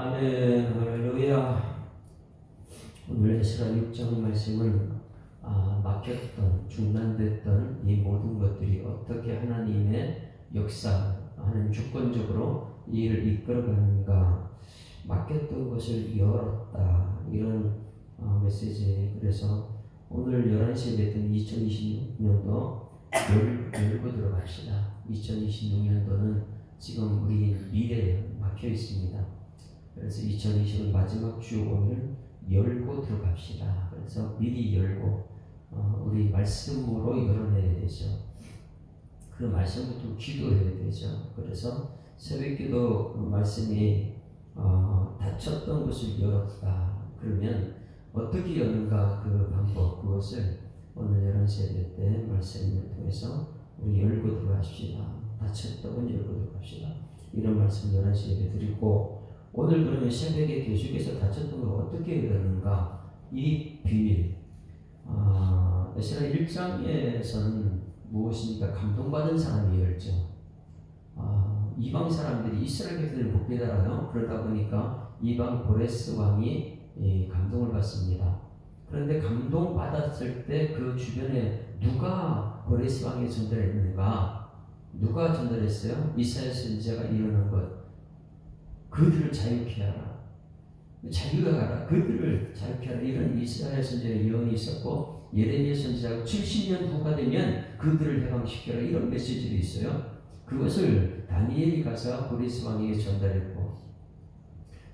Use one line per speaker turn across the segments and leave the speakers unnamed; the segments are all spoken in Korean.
아멘. 할렐루야. 오늘 에스라 6장 말씀은 막혔던 중단됐던 이 모든 것들이 어떻게 하나님의 역사, 하나님 주권적으로 이 일을 이끌어가는가, 막혔던 것을 열었다, 이런 메시지. 그래서 오늘 11시에 냈던 2026년도 열고 들어갑시다. 2026년도는 지금 우리 미래에 막혀 있습니다. 그래서 2020년 마지막 주 오늘 열고 들어갑시다. 그래서 미리 열고 우리 말씀으로 열어내야 되죠. 그 말씀부터 기도해야 되죠. 그래서 새벽기도 말씀이 닫혔던 것을 열었다. 그러면 어떻게 여는가, 그 방법, 그것을 오늘 11시 예배 때 말씀을 통해서 우리 열고 들어갑시다. 닫혔던 건 열고 들어갑시다. 이런 말씀 11시 예배 드리고, 오늘 그러면 새벽에 계속해서 닫혔던 걸 어떻게 열었는가, 이 비밀. 에스라 1장에서는 무엇입니까? 감동받은 사람이 열죠. 이방 사람들이 이스라엘 백성들을 못 깨달아요. 그러다 보니까 이방 고레스 왕이 감동을 받습니다. 그런데 감동받았을 때 그 주변에 누가 고레스 왕에 전달했는가? 누가 전달했어요? 이사야 선지자가 일어난 것. 그들을 자유케 하라. 자유하라. 그들을 자유케 하라. 이런 이스라엘 선지자의 예언이 있었고, 예레미야 선지자가 70년 후가 되면 그들을 해방시켜라. 이런 메시지도 있어요. 그것을 다니엘이 가서 고레스 왕에게 전달했고,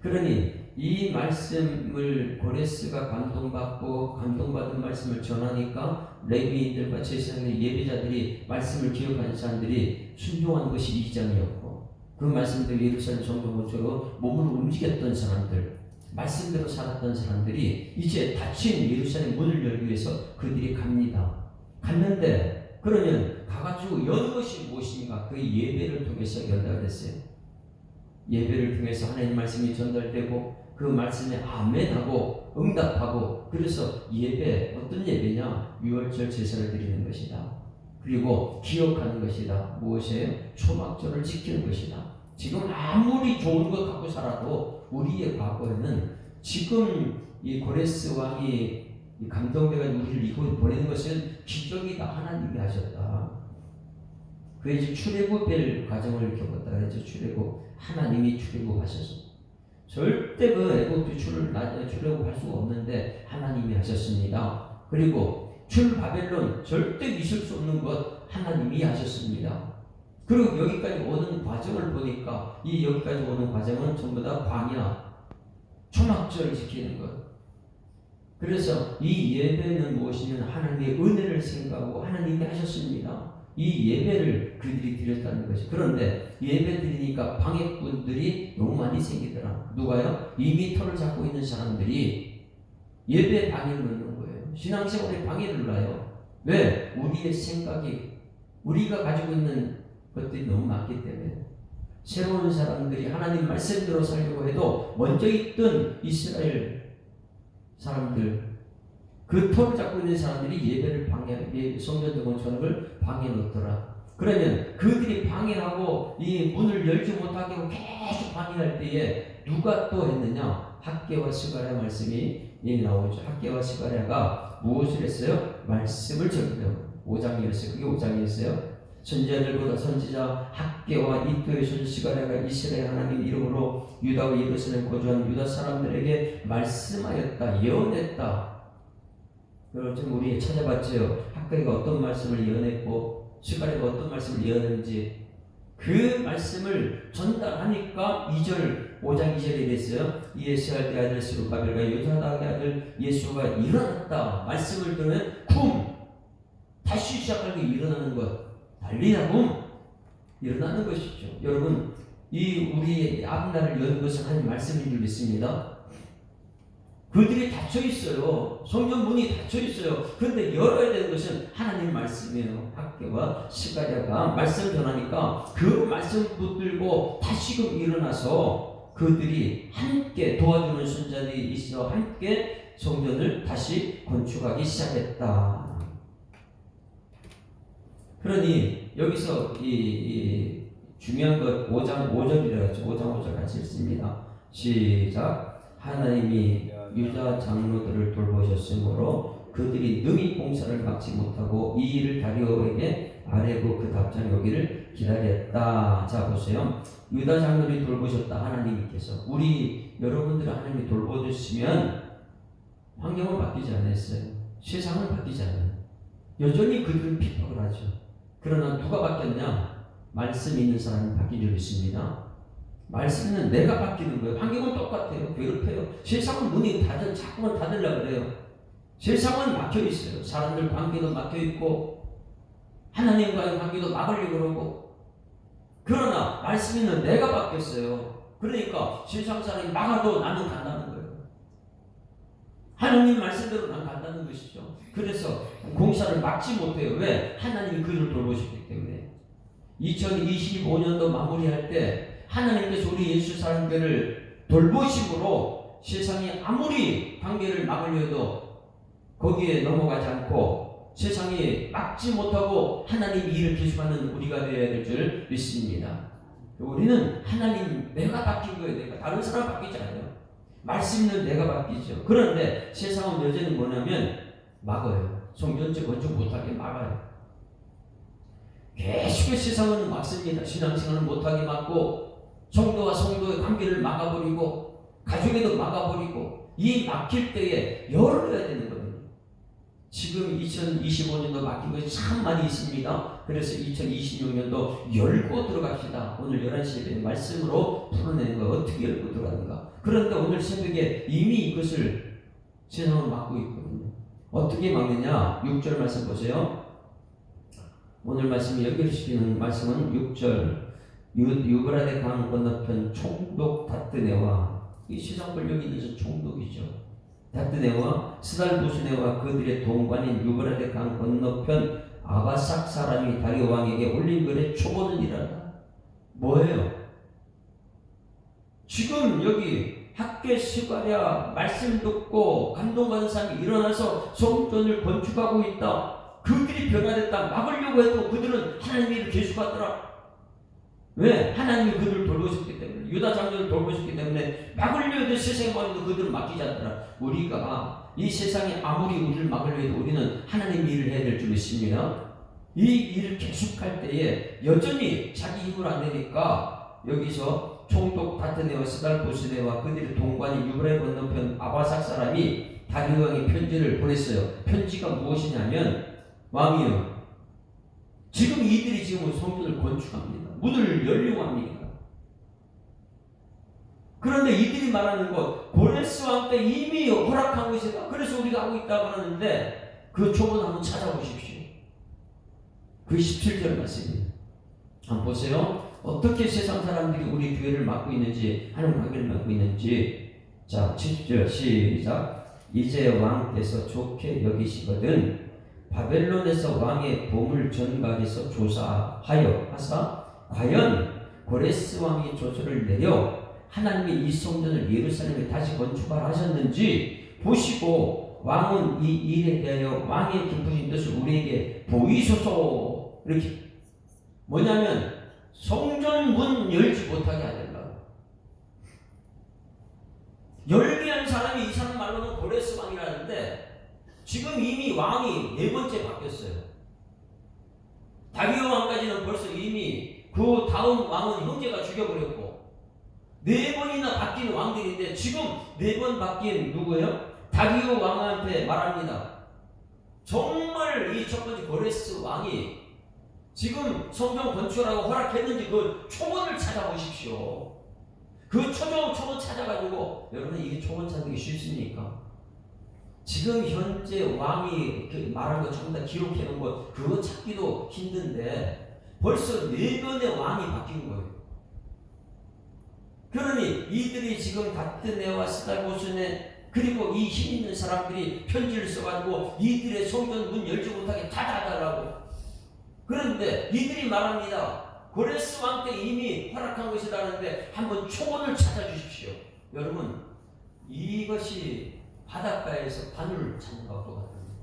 그러니 이 말씀을 고레스가 감동받은 말씀을 전하니까 레위인들과 제사장의 예배자들이, 말씀을 기억하는 사람들이 순종한 것이 2장이었고, 그 말씀대로 예루살렘 성도모처럼 몸으로 움직였던 사람들, 말씀대로 살았던 사람들이 이제 닫힌 예루살렘 문을 열기 위해서 그들이 갑니다. 갔는데, 그러면 가가지고 여는 것이 무엇인가? 그 예배를 통해서 연다 그랬어요. 예배를 통해서 하나님 말씀이 전달되고, 그 말씀에 아멘하고 응답하고, 그래서 예배, 어떤 예배냐? 유월절 제사를 드리는 것이다. 그리고 기억하는 것이다. 무엇이에요? 초막절을 지키는 것이다. 지금 아무리 좋은 것 갖고 살아도 우리의 과거에는 지금 이 고레스 왕이 감동돼가지고 우리를 이곳에 보내는 것은 기적이다. 하나님이 하셨다. 그 이제 출애굽의 과정을 겪었다 그랬죠. 출애굽, 하나님이 출애굽하셔서 절대 그 애굽 출애굽할 수가 없는데 하나님이 하셨습니다. 그리고 출바벨론, 절대 있을 수 없는 것 하나님이 하셨습니다. 그리고 여기까지 오는 과정을 보니까 이 여기까지 오는 과정은 전부 다 광야, 초막절을 지키는 것. 그래서 이 예배는 무엇이냐면 하나님의 은혜를 생각하고 하나님이 하셨습니다. 이 예배를 그들이 드렸다는 것이. 그런데 예배 드리니까 방해꾼들이 너무 많이 생기더라. 누가요? 이미 털을 잡고 있는 사람들이 예배에 방해를 넣는 거예요. 신앙생활에 방해를 놔요. 왜? 우리의 생각이, 우리가 가지고 있는 것들이 너무 많기 때문에. 새로운 사람들이 하나님 말씀대로 살려고 해도 먼저 있던 이스라엘 사람들, 그 털을 잡고 있는 사람들이 예배를 성전적 건축을 방해 놓더라. 그러면 그들이 방해하고 이 문을 열지 못하게 하고 계속 방해할 때에 누가 또 했느냐? 학개와 스가랴 말씀이 나오죠. 학개와 스가랴가 무엇을 했어요? 말씀을 전해요. 5장이었어요. 그게 5장이었어요. 선지자들보다 선지자 학개와 이도의 손 스가랴가 이스라엘 하나님 이름으로 유다와 예루살렘 거주한 유다 사람들에게 말씀하였다, 예언했다. 좀 우리 찾아봤죠. 학개가 어떤 말씀을 예언했고 스가랴가 어떤 말씀을 예언했는지. 그 말씀을 전달하니까 5장 2절에 됐어요. 이에 세알의 아들 스룹바벨과 요사닥의 아들 예수가 일어났다. 말씀을 들으면 다시 시작하게 일어나는 것. 달리자금 일어나는 것이죠. 여러분, 이 우리의 앞날을 여는 것은 하나님 말씀인 줄 믿습니다. 그들이 닫혀 있어요. 성전 문이 닫혀 있어요. 그런데 열어야 되는 것은 하나님 말씀이에요. 학개와 스가랴가 말씀을 전하니까 그 말씀 붙들고 다시금 일어나서 그들이 함께 도와주는 선자들이 있어 함께 성전을 다시 건축하기 시작했다. 그러니 여기서 이 중요한 것 5장 5절이라고 했죠. 5장 5절 같이 읽습니다. 시작. 하나님이 유다 장로들을 돌보셨으므로 그들이 능히 공사를 막지 못하고 이 일을 다리오에게 아뢰고 그 답장이 오기를 기다렸다. 자 보세요. 유다 장로들이 돌보셨다. 하나님께서 우리 여러분들을 하나님이 돌보셨으면 환경은 바뀌지 않았어요. 세상은 바뀌지 않아요. 여전히 그들은 핍박을 하죠. 그러나 누가 바뀌었냐? 말씀 있는 사람이 바뀐 줄 믿습니다. 말씀은 내가 바뀌는 거예요. 환경은 똑같아요. 괴롭혀요. 세상은 문이 자꾸만 닫으려고 그래요. 세상은 막혀 있어요. 사람들 관계도 막혀 있고 하나님과의 관계도 막으려고 그러고. 그러나 말씀 있는 내가 바뀌었어요. 그러니까 세상 사람이 막아도 나는 간다는 거예요. 하나님 말씀대로 난 간다는 것이죠. 그래서 공사를 막지 못해요. 왜? 하나님이 그들을 돌보셨기 때문에. 2025년도 마무리할 때 하나님께서 우리 예수 사람들을 돌보심으로 세상이 아무리 관계를 막으려 해도 거기에 넘어가지 않고 세상이 막지 못하고 하나님 일을 계속하는 우리가 되어야 될 줄 믿습니다. 우리는 하나님 내가 바뀐 거예요. 내가 다른 사람 바뀌지 않아요. 말씀 있는 내가 바뀌죠. 그런데 세상은 여전히 뭐냐면 막아요. 성전체 건축 못하게 막아요. 계속 세상은 막습니다. 신앙생활을 못하게 막고 성도와 성도의 관계를 막아버리고 가족에도 막아버리고 이 막힐 때에 열어야 되는 거예요. 지금 2025년도 막힌 것이 참 많이 있습니다. 그래서 2026년도 열고 들어갑시다. 오늘 11시에 말씀으로 풀어내는 거 어떻게 열고 들어가는가. 그런데 오늘 새벽에 이미 이것을 세상을 막고 있거든요. 어떻게 막느냐? 6절 말씀 보세요. 오늘 말씀 연결시키는 말씀은 6절. 유브라데 강 건너편 총독 다뜨네와 이 세상 권력이 있는 총독이죠. 다뜨네와 스달부스네와 그들의 동관인 유브라데 강 건너편 아바삭 사람이 다리오 왕에게 올린 글에 초보는 일하다. 뭐예요? 지금 여기 학계 스가랴 말씀 듣고 감동받은 사람이 일어나서 성전을 건축하고 있다. 그들이 변화됐다. 막으려고 해도 그들은 하나님의 일을 계속하더라. 왜? 하나님이 그들을 돌보셨기 때문에, 유다 장로를 돌보셨기 때문에 막으려 해도 세상에 막혀도 그들은 막히지 않더라. 우리가 이 세상에 아무리 우리를 막으려 해도 우리는 하나님의 일을 해야 될 줄 믿습니다. 이 일을 계속할 때에 여전히 자기 힘을 안 내니까 여기서 총독 다트네와 스달보스네와 그들의 동관인 유브라데 건너편 아바삭 사람이 다리오 왕에 편지를 보냈어요. 편지가 무엇이냐면 왕이요, 지금 이들이 지금 성전을 건축합니다. 문을 열려고 합니다. 그런데 이들이 말하는 것 고레스 왕 때 이미 허락한 것이다. 그래서 우리가 하고 있다고 하는데 그 초본 한번 찾아보십시오. 그 17절 말씀입니다. 한번 보세요. 어떻게 세상 사람들이 우리 교회를 막고 있는지, 하나님 관계를 막고 있는지. 자, 17절 시작. 이제 왕께서 좋게 여기시거든 바벨론에서 왕의 보물 전각에서 조사하여 하사 과연 고레스 왕이 조서를 내려 하나님의 이 성전을 예루살렘에 다시 건축하셨는지 보시고 왕은 이 일에 대하여 왕의 깊으신 뜻을 우리에게 보이소서. 이렇게 뭐냐면 성전 문 열지 못하게 하려고. 열게 한 사람이 이 사람 말로는 고레스 왕이라는데 지금 이미 왕이 4번째 바뀌었어요. 다리오 왕까지는 벌써 이미 그 다음 왕은 형제가 죽여버렸고 4번이나 바뀐 왕들인데 지금 4번 바뀐 누구예요? 다리오 왕한테 말합니다. 정말 이 첫 번째 고레스 왕이 지금 성전 건축하라고 허락했는지 그 초본을 찾아보십시오. 그 초본 찾아가지고 여러분 이게 초본 찾는 게 쉽습니까? 지금 현재 왕이 말한 거 전부 다 기록해 놓은 거 그거 찾기도 힘든데 벌써 4번의 왕이 바뀐 거예요. 그러니 이들이 지금 다뜨네와 스달보스네 그리고 이 힘 있는 사람들이 편지를 써가지고 이들의 성전 문 열지 못하게 닫아달라고. 그런데 이들이 말합니다. 고레스 왕 때 이미 허락한 것이라는데 한번 초본을 찾아주십시오. 여러분 이것이 바닷가에서 바늘 찾는 것과 같습니다.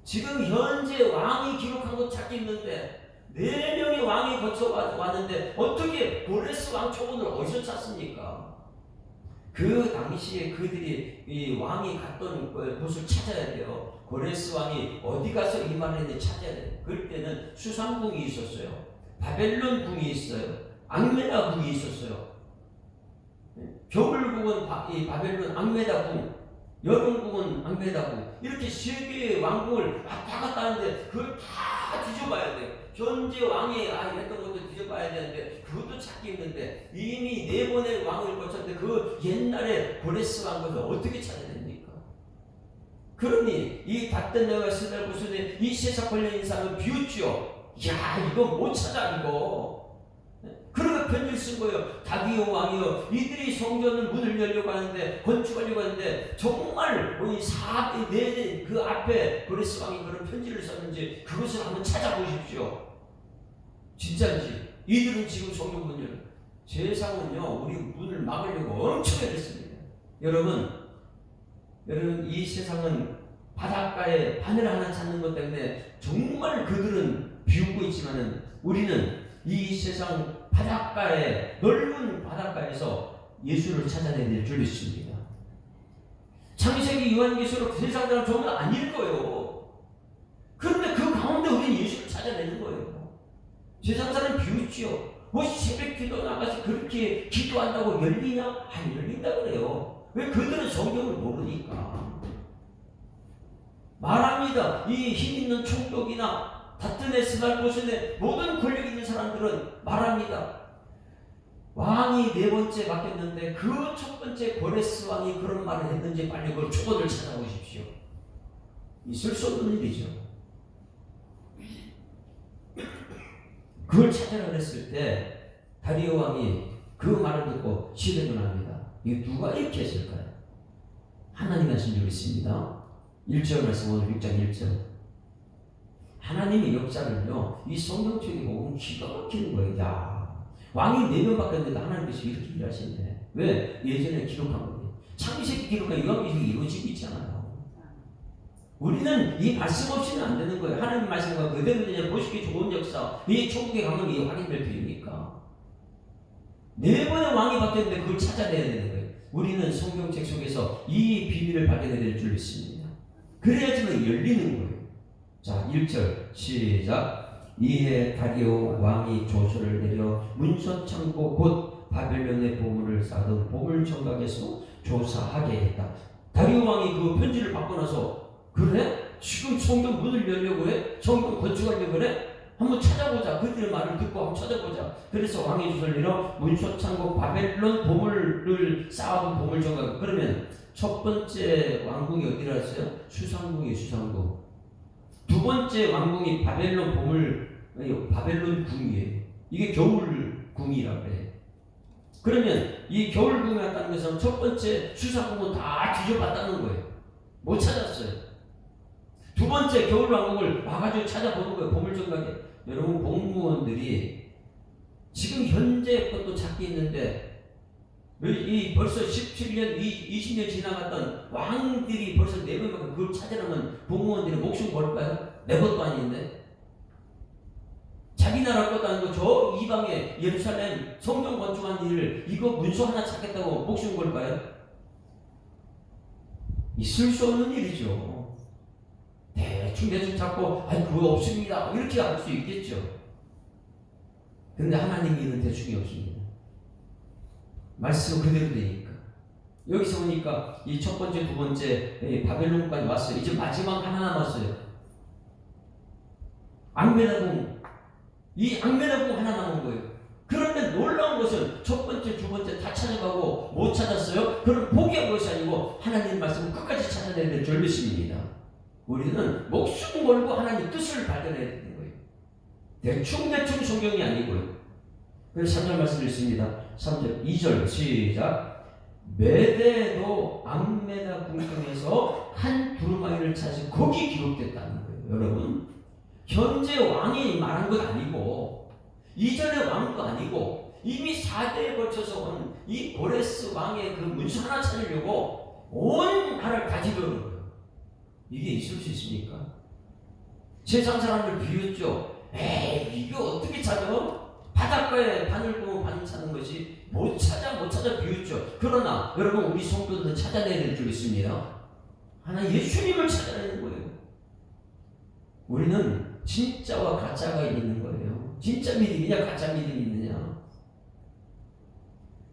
지금 현재 왕이 기록한 것 찾기 있는데 4명의 왕이 거쳐 왔는데 어떻게 고레스 왕 초본을 어디서 찾습니까? 그 당시에 그들이 이 왕이 갔던 곳을 찾아야 돼요. 고레스 왕이 어디 가서 이 말을 했는지 찾아야 돼요. 그럴 때는 수상궁이 있었어요. 바벨론 궁이 있어요. 앙메다 궁이 있었어요. 겨울궁은 바벨론 앙메다 궁, 여름궁은 앙메다 궁, 이렇게 세 개의 왕궁을 왔다 갔다 하는데 그걸 다 뒤져봐야 돼요. 현재 왕이 했던 것도 뒤져봐야 되는데 그것도 찾기 힘든데 이미 4번의 왕을 거쳤는데 그 옛날에 고레스 왕 것을 어떻게 찾아야 됩니까? 그러니 이 닷데네와 스달보스의 이 세상 관련 인상은 비웃죠. 야, 이거 못 찾아 이거. 그러고 편지를 쓴 거예요. 다비오 왕이요, 이들이 성전을 문을 열려고 하는데, 건축하려고 하는데 정말 그 앞에 고레스 왕이 그런 편지를 썼는지 그것을 한번 찾아보십시오. 진짜인지. 이들은 지금 성전 문 열려. 세상은요, 우리 문을 막으려고 엄청 애랬습니다. 여러분 이 세상은 바닷가에 바늘 하나 찾는 것 때문에 정말 그들은 비웃고 있지만은 우리는 이 세상 바닷가에, 넓은 바닷가에서 예수를 찾아내야 줄 믿습니다. 창세기 요한계시록 세상 사람 전부 다 아닐 거예요. 그런데 그 가운데 우리는 예수를 찾아내는 거예요. 세상 사람 비웃지요. 뭐 새벽 기도 나가서 그렇게 기도한다고 열리냐? 안 열린다 그래요. 왜? 그들은 성경을 모르니까. 말합니다. 이 힘 있는 총독이나 다튼의 스달보스의 모든 권력 있는 사람들은 말합니다. 왕이 4번째 바뀌었는데 그 첫 번째 고레스 왕이 그런 말을 했는지 빨리 그걸 초본을 찾아보십시오. 있을 수 없는 일이죠. 그걸 찾으라 그랬을 때 다리오 왕이 그 말을 듣고 실행을 합니다. 이거 누가 이렇게 했을까요? 하나님이 하신 줄 믿습니다. 1절 말씀, 오늘 6장 1절. 하나님의 역사를요, 이 성경책에 보면 기가 막히는 거예요. 야, 왕이 4명 바뀌었는데 하나님께서 이렇게 일하시네. 왜? 예전에 기록한 거예요. 창세기 기록한 요한계시록이 이루어지고 있잖아요. 우리는 이 말씀 없이는 안 되는 거예요. 하나님 말씀과 그대로 그냥 보시기 좋은 역사, 이 천국에 가면 이게 확인될 필요니까. 4번의 왕이 바뀌었는데 그걸 찾아내야 되는 거예요. 우리는 성경책 속에서 이 비밀을 발견해야 될 줄 믿습니다. 그래야지만 열리는 거예요. 자, 1절 시작. 이에 다리오 왕이 조서를 내려 문서창고 곧 바벨론의 보물을 쌓던 보물정각에서 조사하게 했다. 다리오 왕이 그 편지를 받고 나서, 그래? 지금 성경 문을 열려고 해? 성경 건축하려고 그래? 한번 찾아보자. 그들의 말을 듣고 한번 찾아보자. 그래서 왕이 조서를 내려 문서창고 바벨론 보물을 쌓아둔 보물정각. 그러면 첫 번째 왕궁이 어디라 했어요? 수상궁이에요. 수상궁. 두 번째 왕궁이 바벨론 바벨론 궁이에요. 이게 겨울궁이라고 해요. 그러면 이 겨울궁에 왔다는 것은 첫 번째 수상궁은 다 뒤져봤다는 거예요. 못 찾았어요. 두 번째 겨울왕궁을 와가지고 찾아보는 거예요. 보물정각에. 여러분, 공무원들이 지금 현재 것도 찾기 있는데 이 벌써 17년, 20년 지나갔던 왕들이 벌써 4명밖에 그걸 찾으려면 공무원들이 목숨 걸까요? 내 것도 아닌데. 자기 나라 것도 아니고 저 이방에 예루살렘 성경 건축한 일을 이거 문서 하나 찾겠다고 목숨 걸까요? 있을 수 없는 일이죠. 대충 찾고 아니 그거 없습니다 이렇게 할 수 있겠죠. 근데 하나님 일은 대충이 없습니다. 말씀 그대로 되니까. 여기서 보니까 이 첫 번째, 두 번째 바벨론까지 왔어요. 이제 마지막 하나 남았어요. 앙메나궁. 이 앙메나궁 하나 남은 거예요. 그런데 놀라운 것은 첫 번째, 두 번째 다 찾아가고 못 찾았어요. 그럼 포기한 것이 아니고 하나님 말씀을 끝까지 찾아내야 될 줄 믿습니다. 우리는 목숨 걸고 하나님 뜻을 발견해야 되는 거예요. 대충 성경이 아니고요. 그래서 3절 말씀 읽습니다. 3절, 2절 시작. 메대도 앙메나 궁중에서 한 두루마리를 찾아 거기 기록됐다는 거예요. 여러분, 현재 왕이 말한 것 아니고 이전의 왕도 아니고 이미 4대에 걸쳐서 온 이 고레스 왕의 그 문서 하나 찾으려고 온 나라를 다 뒤져오는 거예요. 이게 있을 수 있습니까? 세상 사람들 비웃죠. 에이, 이거 어떻게 찾아? 바닷가에 바늘 보고 바늘 찾는 것이 못 찾아 비웃죠. 그러나 여러분 우리 성도들은 찾아내야 될 줄 있습니다. 하나 예수님을 찾아내는 거예요. 우리는 진짜와 가짜가 있는 거예요. 진짜 믿음이냐 가짜 믿음이 있느냐.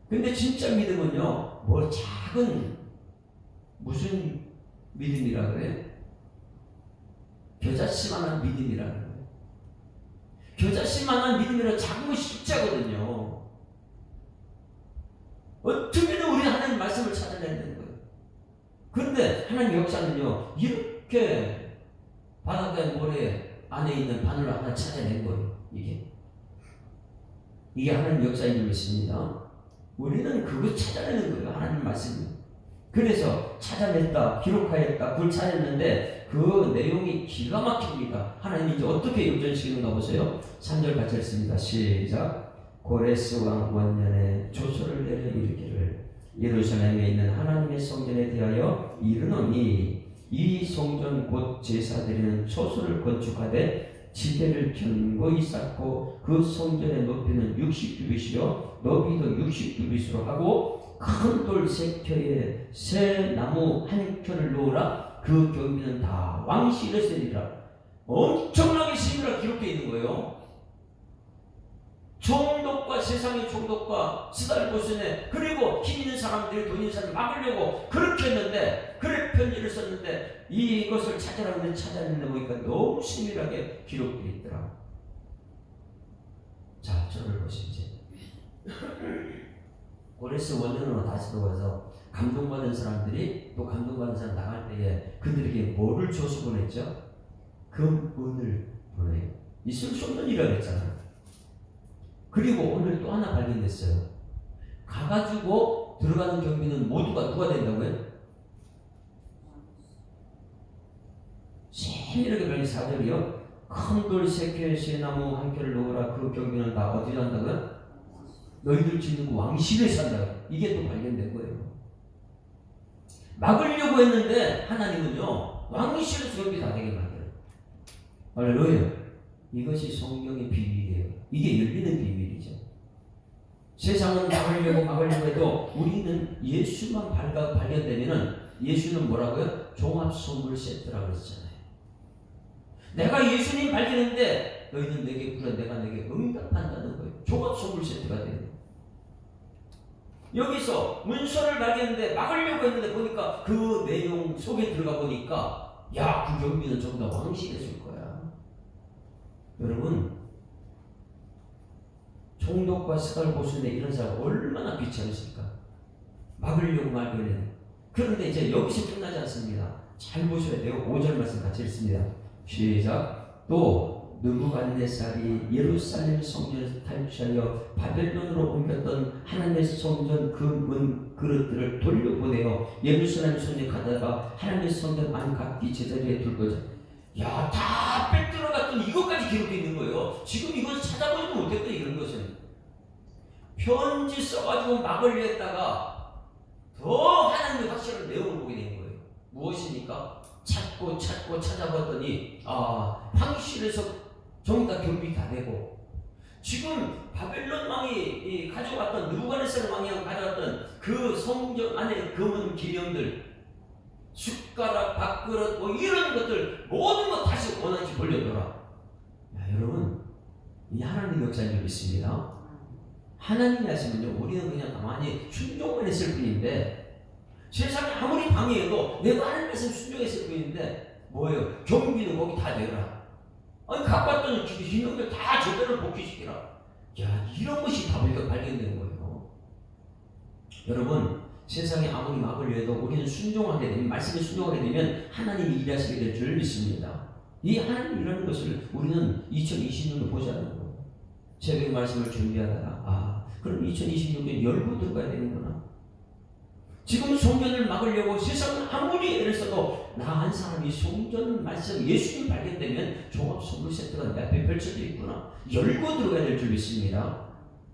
근데 진짜 믿음은요, 뭐 작은 무슨 믿음이라 그래요? 겨자씨만한 믿음이라 그래요. 겨자씨만한 믿음이라 작은 거 쉽지 않거든요. 어떻게든 우리는 하나님 말씀을 찾아내는 거예요. 그런데 하나님 역사는요, 이렇게 바닷가의 모래 안에 있는 바늘 하나 찾아낸 거예요. 이게 하나님 역사인 줄 믿습니다. 우리는 그거 찾아내는 거예요. 하나님 말씀을. 그래서 찾아냈다, 기록하였다, 그걸 찾았는데 그 내용이 기가 막힙니다. 하나님이 이제 어떻게 역전시키는가 보세요. 3절 같이 읽습니다. 시작. 고레스 왕 원년에 조서를 내려 이르기를 예루살렘에 있는 하나님의 성전에 대하여 이르노니 이 성전 곧 제사 드리는 초소를 건축하되 지대를 견고히 쌓고 그 성전의 높이는 60규빗이요 너비도 60규빗으로 하고 큰 돌 3켜에 새 나무 1켜를 놓으라. 그 경비는 다 왕실에 쓰리라. 엄청나게 심의가 기록되어 있는 거예요. 총독과 세상의 총독과 스달보스네 그리고 힘 있는 사람들이 돈 있는 사람을 막으려고 그렇게 했는데 그래 편지를 썼는데 이것을 찾아라는데 찾아냈는데 보니까 너무 심밀하게 기록되어 있더라. 자, 저를 보시지. 고레스 원년으로 다시 들어와서 감동받은 사람들이 또 감동받은 사람 나갈 때에 그들에게 뭐를 줘서 보냈죠? 금은을 보내요. 있을 수 없는 일이라고 했잖아요. 그리고 오늘 또 하나 발견됐어요. 가가지고 들어가는 경비는 모두가 누가 된다고요? 세밀하게 발견 4절이요. 큰 돌 3켜에 새 나무 1켜를 놓으라. 그 경비는 다 어디 산다고요? 너희들 짓는 그 왕실에 산다. 이게 또 발견된 거예요. 막으려고 했는데 하나님은요 왕실에서 경비 다 되게 만들어요. 할렐루야. 이것이 성경의 비밀이에요. 이게 열리는 비밀이죠. 세상은 막으려고 해도 우리는 예수만 발견되면은 예수는 뭐라고요? 종합선물 세트라고 그랬잖아요. 내가 예수님 발견했는데 너희는 내게 물어 내가 내게 응답한다는 거예요. 종합선물 세트가 돼요. 여기서 문서를 발견했는데 막으려고 했는데 보니까 그 내용 속에 들어가 보니까 야, 그 경비는 전부 다 왕실에 줄 거야. 여러분, 총독과 스달보스네 이런 사람 얼마나 귀찮으실까? 막으려고 말거리는. 그런데 이제 여기서 끝나지 않습니다. 잘 보셔야 돼요. 5절 말씀 같이 읽습니다. 시작. 또 느부갓네살이 예루살렘 성전에서 탈취하여 바벨론으로 옮겼던 하나님의 성전 그 문 그릇들을 돌려보내어 예루살렘 성전에 가다가 하나님의 성전 안 각기 제자리에 둘 거죠. 야, 다 뺏들어갔던 이것까지 기록되어 있는 거예요. 지금 이걸 찾아보지도 못했던 이런 것은 편지 써가지고 막으려 했다가 더 하나님의 확실한 내용을 보게 된 거예요. 무엇입니까? 찾고 찾아봤더니 황실에서 전부 다 경비 다 되고 지금 바벨론 왕이 가져갔던 느부갓네살 왕이 가져갔던 그 성전 안에 금은 기념들 숟가락, 밥그릇 뭐 이런 것들 모든 것 다시 원한지 돌려줘라. 야, 여러분 이 하나님 역사인 줄 믿습니다. 하나님이 하시면요 우리는 그냥 가만히 순종만 했을 뿐인데 세상이 아무리 방해해도 내가 하나님 말씀 순종했을 뿐인데 뭐예요? 경비는 거기 다 내라. 아니 갖고 왔던 기능들 다 제대로 복귀시키라. 야, 이런 것이 다 우리가 발견되는 거예요. 여러분 세상에 아무리 막으려 해도 우리는 순종하게 되면 말씀에 순종하게 되면 하나님이 일하시게 될 줄 믿습니다. 이 하나님이 일하는 것을 우리는 2020년도 보지 않는 거예요. 새벽 말씀을 준비하다가 그럼 2026년 열고 들어가야 되는구나. 지금 성전을 막으려고 세상은 아무리 애를 써도 나 한 사람이 성전 말씀 예수님 발견되면 종합 선물 세트가 내 앞에 펼쳐져 있구나. 열고 들어가야 될 줄 믿습니다.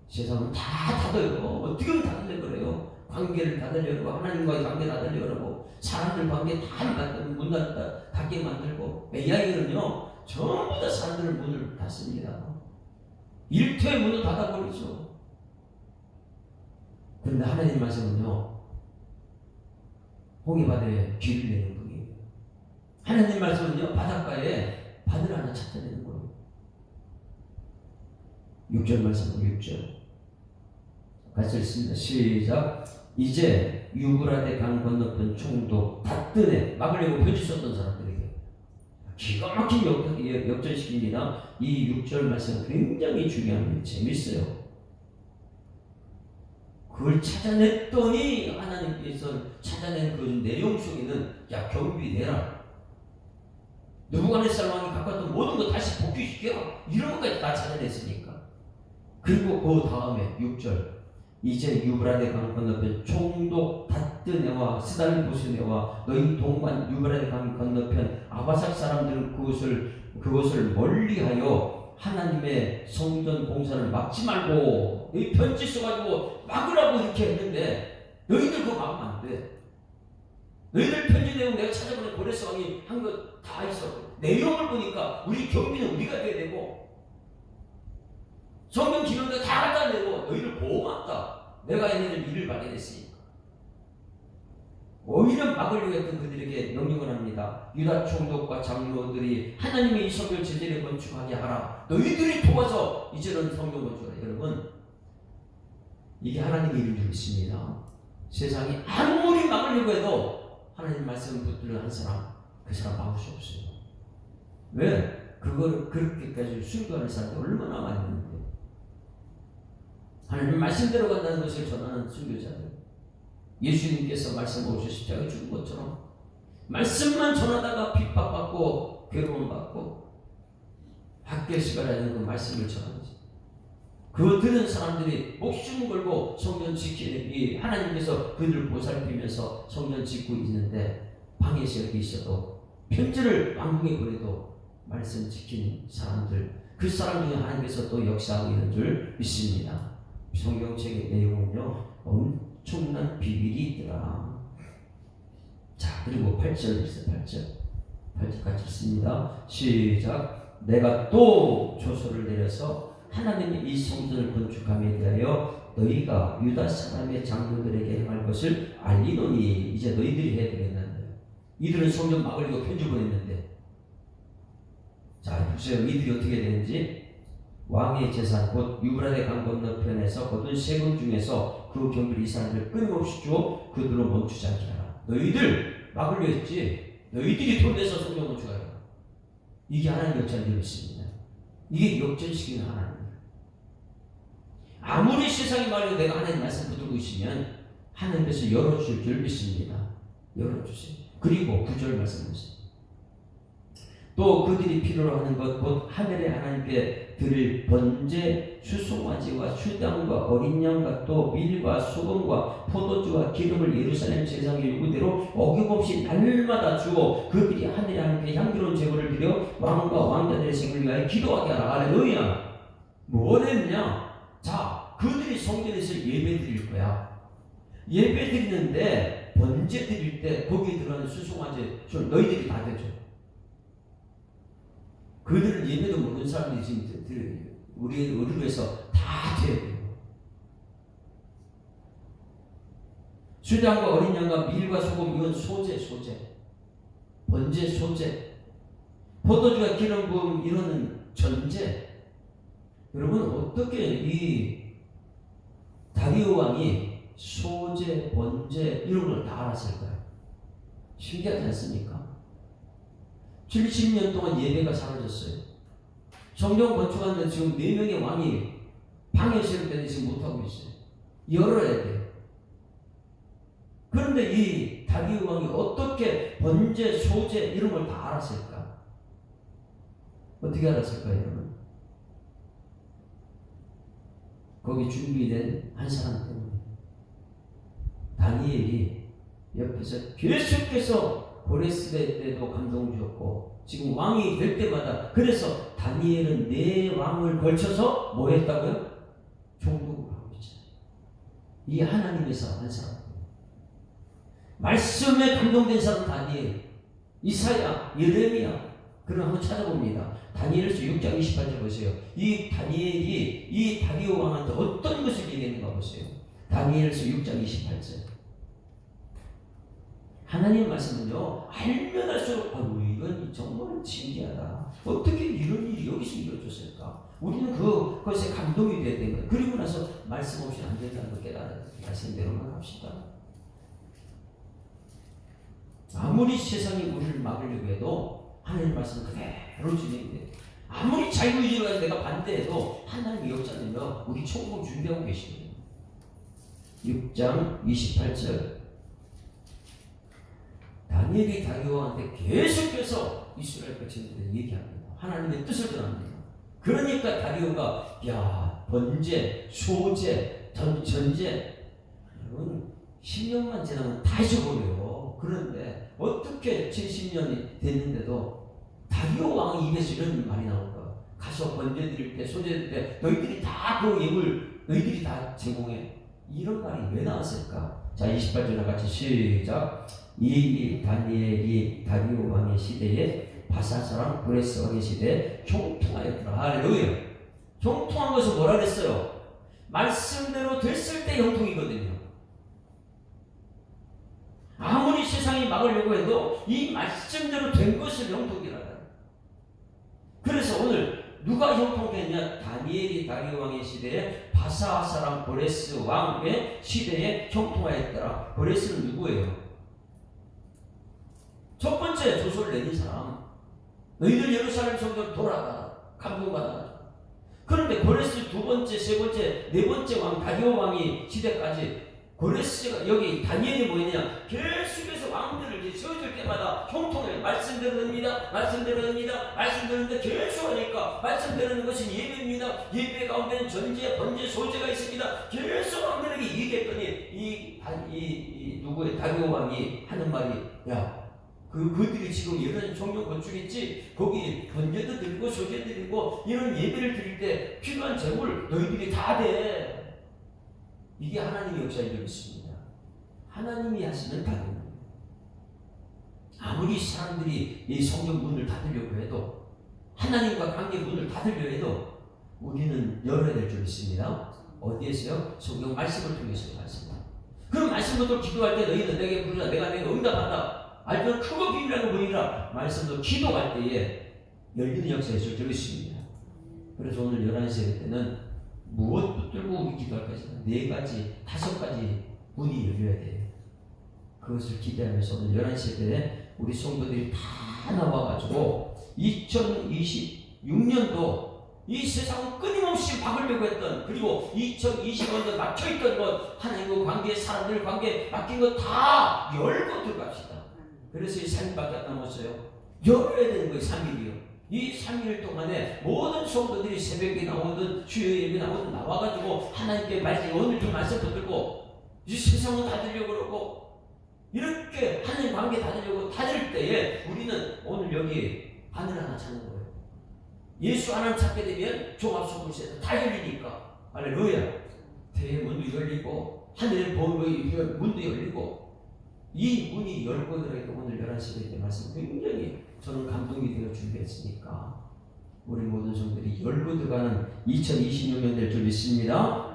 세상은 다 닫아요. 어떻게 닫으려 그래요? 관계를 닫으려고 하나님과의 관계 닫으려고 그러고 사람들 관계 다 문 닫게 만들고 AI는요 전부 다 사람들 문을 닫습니다. 일터의 문을 닫아버리죠. 그런데 하나님 말씀은요, 홍해바다에 길을 내는 분이에요. 하나님 말씀은요, 바닷가에 바늘 하나 찾아내는 거예요. 6절 말씀은 6절 같이 읽습니다. 시작. 이제 유브라데 강 건너편 총독 닷든에 막으려고 편지 썼던 사람들에게 기가 막힌 역전식입니다. 이 6절 말씀은 굉장히 중요합니다. 재밌어요. 그걸 찾아냈더니 하나님께서 찾아낸 그 내용 속에는 야, 경비 내라, 느부갓네살 왕이 갖고 왔던 모든 거 다시 복귀시켜라, 이런 것까지 다 찾아냈으니까. 그리고 그 다음에 6절 이제 유브라데 강 건너편 총독 닷드네와 스달보스네와 너희 동반 유브라데 강 건너편 아바삭 사람들은 그것을 멀리하여 하나님의 성전 공사를 막지 말고, 이 편지 써가지고 막으라고 이렇게 했는데 너희들 그거 막으면 안 돼. 너희들 편지 내용 내가 찾아보는 고레스 왕이 한 거 다 있어. 내용을 보니까 우리 경비는 우리가 돼야 되고 성경 기록도 다 갖다 내고 너희를 보호한다. 내가 얘네들 일을 발견했으니까. 오히려 막으려고 했던 그들에게 명령을 합니다. 유다 총독과 장로들이 하나님의 이 성전 제대로 건축하게 하라. 너희들이 도와서 이제는 성전 건축하라. 여러분, 이게 하나님의 일인 줄 믿습니다. 세상이 아무리 막으려고 해도 하나님 말씀을 붙들는 한 사람, 그 사람 막을 수 없어요. 왜? 그걸 그렇게까지 순교하는 사람이 얼마나 많이 있는데. 하나님 말씀대로 간다는 것을 전하는 순교자들. 예수님께서 말씀 오셔 십자가에 죽은 것처럼 말씀만 전하다가 핍박받고 괴로움받고 학교에서 가라는 그 말씀을 전하지. 그거 들은 사람들이 목숨 걸고 성전 지키는 이 하나님께서 그들을 보살피면서 성전 짓고 있는데 방에서 여기 있어도 편지를 왕궁에 보내도 말씀 지키는 사람들, 그 사람 중에 하나님께서 또 역사하고 있는 줄 믿습니다. 성경책의 내용은요 엄청난 비밀이 있더라. 자, 그리고 8절 있어요. 8절 같이 읽습니다. 시작. 내가 또 조서를 내려서 하나님의 이 성전을 건축함에 대하여 너희가 유다 사람의 장로들에게 행할 것을 알리노니 이제 너희들이 해야 되겠는데, 이들은 성전 막으려고 편지 보냈는데, 자 보세요. 이들이 어떻게 되는지. 왕의 재산 곧 유브라데 강 건너편에서 거둔 세금 중에서 그 경비를 이 사람들 끊임없이 주어 그들로 멈추지 않게 하라. 너희들 막으려 했지. 너희들이 돈 내서 성전 건축하라. 이게 하나님 역사인 줄 믿습니다. 이게 역전시키는 하나님. 아무리 세상이 말해도 내가 하나님 말씀 붙들고 있으면 하나님께서 열어줄 줄 믿습니다. 열어주세요. 그리고 9절 말씀 보세요. 또 그들이 필요로 하는 것 곧 하늘의 하나님께 드릴 번제 수송아지와 수당과 어린 양과 또 밀과 소금과 포도주와 기름을 예루살렘 제사장의 요구대로 어김없이 날마다 주어 그들이 하늘의 하나님께 향기로운 제물을 드려 왕과 왕자들의 생을 위하여 기도하게 하라. 할렐루야. 뭘 했냐? 자, 그들이 성전에서 예배 드릴 거야. 예배 드리는데 번제 드릴 때 거기에 들어가는 수송아지 너희들이 다 되죠. 그들은 예배도 모르는 사람들이 지금 우리를 위해서 다 돼야 돼요. 수장과 어린 양과 밀과 소금, 이건 소재. 번제 소재. 포도주와 기름 부음, 이거는 전제. 여러분, 어떻게 이 다리오 왕이 소재, 번제 이런 걸 다 알았을까요? 신기하지 않습니까? 70년 동안 예배가 사라졌어요. 성경 건축하는데 지금 4명의 왕이 방해 시작되는데 지금 못하고 있어요. 열어야 돼요. 그런데 이 다리오 왕이 어떻게 번제, 소제 이런 걸 다 알았을까? 어떻게 알았을까요, 여러분? 거기 준비된 한 사람 때문에. 다니엘이 옆에서 계속해서 고레스 때도 감동 주었고 지금 왕이 될 때마다, 그래서 다니엘은 4왕을 걸쳐서 뭐 했다고요? 종독을 하고 있잖아요. 이 하나님의 사람 한 사람, 말씀에 감동된 사람 다니엘, 이사야, 예레미야, 그런 한번 찾아봅니다. 다니엘서 6장 28절 보세요. 이 다니엘이 이 다리오 왕한테 어떤 것을 얘기했는가 보세요. 다니엘서 6장 28절. 하나님 말씀은요, 알면 할수록 이건 정말 신기하다. 어떻게 이런 일이 여기서 이루어졌을까? 우리는 그것에 감동이 돼야 되는 거예요. 그리고 나서 말씀 없이 안 된다는 걸 깨달아요. 말씀대로만 합시다. 아무리 세상이 우리를 막으려고 해도 하나님 말씀 그대로 진행돼요. 아무리 자유의지로 가지고 내가 반대해도 하나님의 역사는요, 우리 천국 준비하고 계시거든요. 6장 28절. 다니엘이 다리오한테 계속해서 이스라엘 백성들에 얘기합니다. 하나님의 뜻을 전합니다. 그러니까 다리오가 번제, 소제, 전제 여러분 10년만 지나면 다 잊어버려요. 그런데 어떻게 70년이 됐는데도 다리오 왕 입에서 이런 말이 나올까? 가서 번제 드릴 때, 소제 드릴 때 너희들이 다 그 예물 너희들이 다 제공해. 이런 말이 왜 나왔을까? 자, 28절과 같이 시작. 이 다니엘이 다리오 왕의 시대에 바사 사람 브레스 왕의 시대에 형통하였더라. 할렐루야. 형통한 것은 뭐라 그랬어요? 말씀대로 됐을 때 형통이거든요. 아무리 세상이 막으려고 해도 이 말씀대로 된 것을 형통이라고 해요. 그래서 오늘 누가 형통했냐? 다니엘이 다리오 왕의 시대에 바사 사람 브레스 왕의 시대에 형통하였더라. 브레스는 누구예요? 첫 번째 조서를 내린 사람. 너희들 예루살렘 성전 돌아가. 감동받아. 그런데 고레스 두 번째, 세 번째, 네 번째 왕 다리오 왕이 시대까지 고레스가 여기 다니엘이 뭐였냐? 계속해서 왕들을 이제 세워줄 때마다 형통해. 말씀대로 됩니다. 말씀대로 됩니다. 말씀대로인데 계속 하니까 말씀대로는 것은 예배입니다. 예배 가운데는 전제, 번제, 소제가 있습니다. 계속 왕들에게 얘기했더니 누구의 다리오 왕이 하는 말이 그들이 지금 여러 종교 건축했지 거기 번제도 드리고 소제 드리고 이런 예배를 드릴 때 필요한 재물 너희들이 다 돼. 이게 하나님의 역사인 줄 믿습니다. 하나님이 하시면 다 됩니다. 아무리 사람들이 이 성경 문을 닫으려고 해도 하나님과 관계 문을 닫으려고 해도 우리는 열어야 될 줄 믿습니다. 어디에서요? 성경 말씀을 통해서 말씀합니다. 그럼 말씀부터 기도할 때 너희는 내게 부르자 내가 내게 응답한다. 알면 크고 비밀하고 보이라 말씀도 기도할 때에 열리는 역사에 있을 줄 믿습니다. 그래서 오늘 11시 때는 무엇 붙들고 우리 기도할 것이다. 4가지, 5가지 문이 열려야 돼요. 그것을 기대하면서 오늘 11시 때에 우리 성도들이 다 나와가지고 2026년도 이 세상을 끊임없이 막으려고 했던 그리고 2020년도 막혀있던 것 하나님과 관계, 사람들 관계 막힌 것 다 열고 들어갑시다. 그래서 이 3일밖에 안 남았어요. 열어야 되는 거예요. 3일이요. 이 3일 동안에 모든 성도들이 새벽에 나오든 주여 예배 나오든 나와가지고 하나님께 말씀 오늘 좀 말씀 붙들고 이 세상을 닫으려고 그러고 이렇게 하나님 관계 닫으려고 닫을 때에 우리는 오늘 여기 하늘 하나 찾는 거예요. 예수 하나 찾게 되면 종합성물세에서 다 열리니까 할렐루야. 대문도 열리고 하늘의 문도 열리고 이 문이 열고 들어있고 오늘 11시에 말씀 굉장히 저는 감동이 되어 준비했으니까 우리 모든 성들이 열고 들어가는 2026년 될 줄 믿습니다.